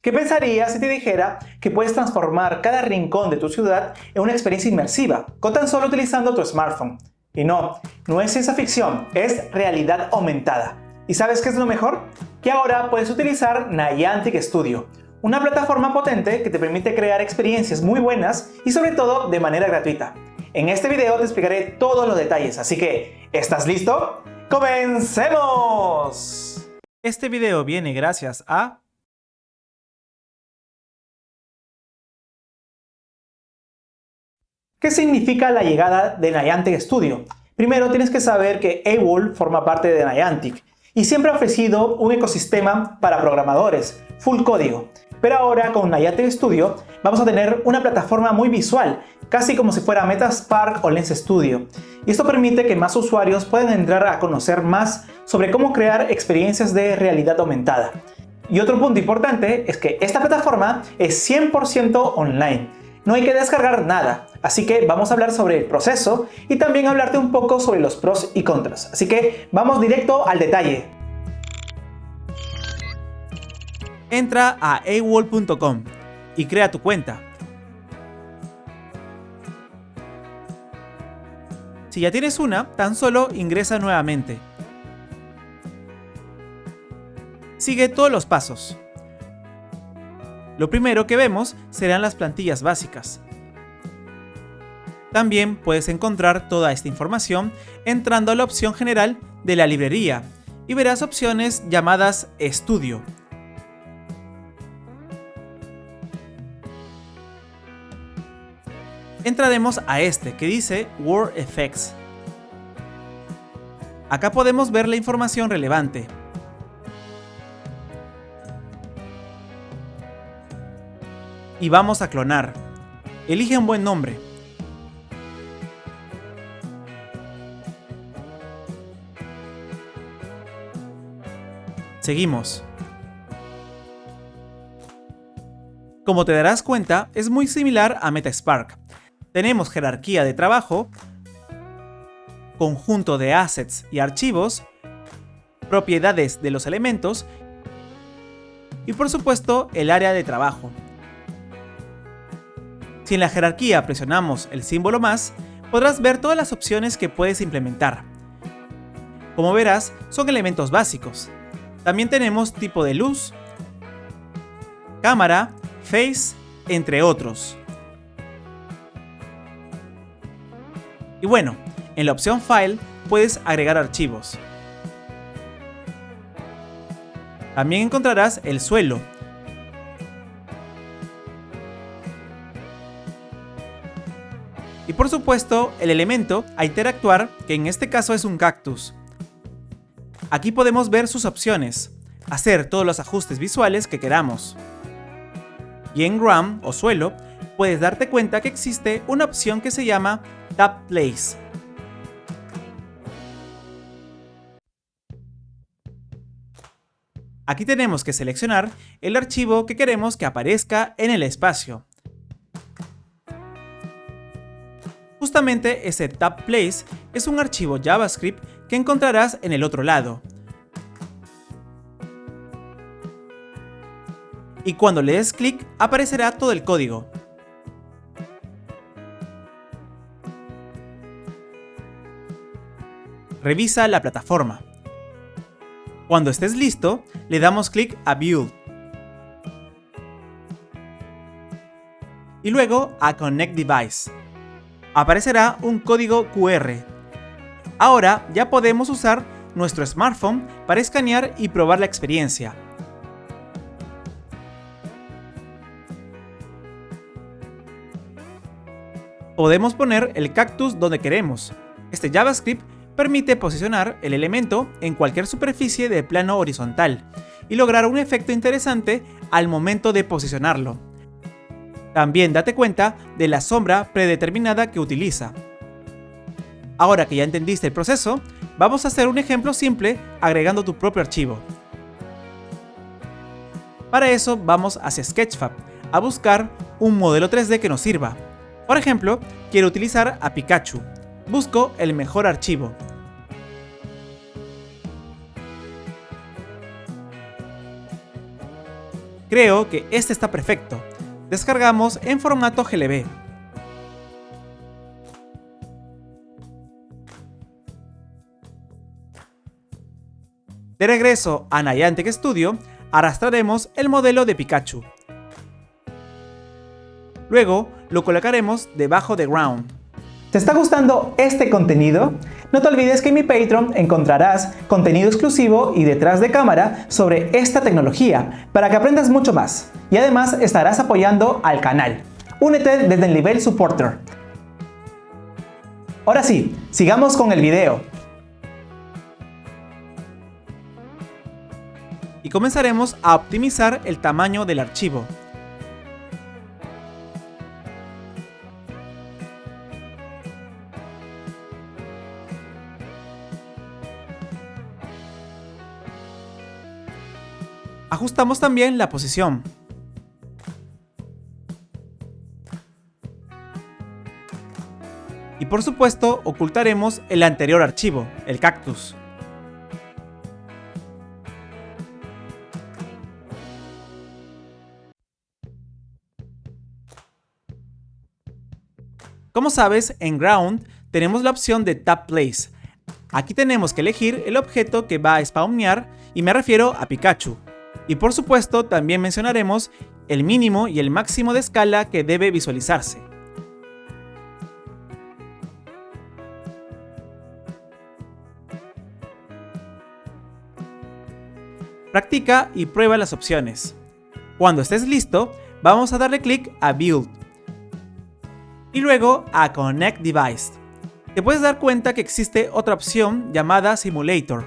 ¿Qué pensarías si te dijera que puedes transformar cada rincón de tu ciudad en una experiencia inmersiva con tan solo utilizando tu smartphone? Y no, no es ciencia ficción, es realidad aumentada. ¿Y sabes qué es lo mejor? Que ahora puedes utilizar Niantic Studio, una plataforma potente que te permite crear experiencias muy buenas y sobre todo de manera gratuita. En este video te explicaré todos los detalles, así que ¿estás listo? ¡Comencemos! Este video viene gracias a... ¿Qué significa la llegada de Niantic Studio? Primero tienes que saber que AWOL forma parte de Niantic y siempre ha ofrecido un ecosistema para programadores, full código. Pero ahora con Niantic Studio vamos a tener una plataforma muy visual, casi como si fuera Metaspark o Lens Studio. Y esto permite que más usuarios puedan entrar a conocer más sobre cómo crear experiencias de realidad aumentada. Y otro punto importante es que esta plataforma es 100% online. No hay que descargar nada, así que vamos a hablar sobre el proceso y también hablarte un poco sobre los pros y contras. Así que vamos directo al detalle. Entra a awol.com y crea tu cuenta. Si ya tienes una, tan solo ingresa nuevamente. Sigue todos los pasos. Lo primero que vemos serán las plantillas básicas. También puedes encontrar toda esta información entrando a la opción general de la librería y verás opciones llamadas Estudio. Entraremos a este que dice World Effects. Acá podemos ver la información relevante. Y vamos a clonar. Elige un buen nombre. Seguimos. Como te darás cuenta, es muy similar a Metaspark. Tenemos jerarquía de trabajo, conjunto de assets y archivos, propiedades de los elementos y por supuesto el área de trabajo. Si en la jerarquía presionamos el símbolo más, podrás ver todas las opciones que puedes implementar. Como verás, son elementos básicos. También tenemos tipo de luz, cámara, face, entre otros. Y bueno, en la opción File puedes agregar archivos. También encontrarás el suelo. Y por supuesto, el elemento a interactuar, que en este caso es un cactus. Aquí podemos ver sus opciones, hacer todos los ajustes visuales que queramos. Y en ground o suelo, puedes darte cuenta que existe una opción que se llama Tap Place. Aquí tenemos que seleccionar el archivo que queremos que aparezca en el espacio. Justamente ese Tap Place es un archivo JavaScript que encontrarás en el otro lado. Y cuando le des clic aparecerá todo el código. Revisa la plataforma. Cuando estés listo, le damos clic a Build. Y luego a Connect Device. Aparecerá un código QR. Ahora ya podemos usar nuestro smartphone para escanear y probar la experiencia. Podemos poner el cactus donde queremos. Este JavaScript permite posicionar el elemento en cualquier superficie de plano horizontal y lograr un efecto interesante al momento de posicionarlo. También date cuenta de la sombra predeterminada que utiliza. Ahora que ya entendiste el proceso, vamos a hacer un ejemplo simple agregando tu propio archivo. Para eso vamos hacia Sketchfab a buscar un modelo 3D que nos sirva. Por ejemplo, quiero utilizar a Pikachu. Busco el mejor archivo. Creo que este está perfecto. Descargamos en formato GLB. De regreso a Niantic Studio, arrastraremos el modelo de Pikachu. Luego lo colocaremos debajo de Ground. ¿Te está gustando este contenido? No te olvides que en mi Patreon encontrarás contenido exclusivo y detrás de cámara sobre esta tecnología para que aprendas mucho más. Y además estarás apoyando al canal. Únete desde el nivel Supporter. Ahora sí, sigamos con el video. Y comenzaremos a optimizar el tamaño del archivo. Ajustamos también la posición. Y por supuesto, ocultaremos el anterior archivo, el cactus. Como sabes, en Ground tenemos la opción de Tap Place. Aquí tenemos que elegir el objeto que va a spawnear y me refiero a Pikachu. Y por supuesto también mencionaremos el mínimo y el máximo de escala que debe visualizarse. Practica y prueba las opciones. Cuando estés listo, vamos a darle clic a Build y luego a Connect Device. Te puedes dar cuenta que existe otra opción llamada Simulator.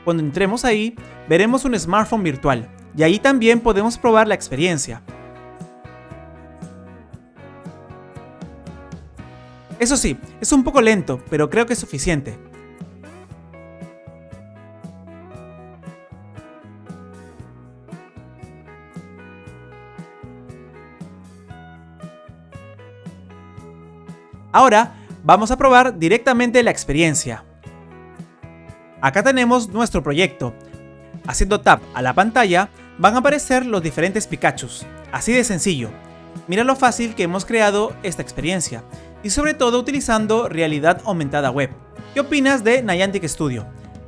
Cuando entremos ahí, veremos un smartphone virtual y ahí también podemos probar la experiencia. Eso sí, es un poco lento, pero creo que es suficiente. Ahora vamos a probar directamente la experiencia. Acá tenemos nuestro proyecto. Haciendo tap a la pantalla van a aparecer los diferentes Pikachus. Así de sencillo. Mira lo fácil que hemos creado esta experiencia y sobre todo utilizando realidad aumentada web. ¿Qué opinas de Niantic Studio?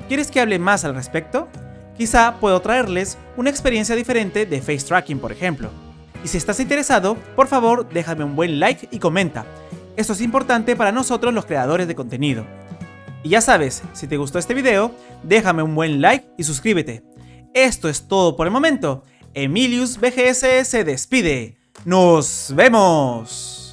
¿Quieres que hable más al respecto? Quizá puedo traerles una experiencia diferente de face tracking, por ejemplo. Y si estás interesado, por favor déjame un buen like y comenta. Esto es importante para nosotros los creadores de contenido. Y ya sabes, si te gustó este video, déjame un buen like y suscríbete. Esto es todo por el momento. Emilius BGS se despide. ¡Nos vemos!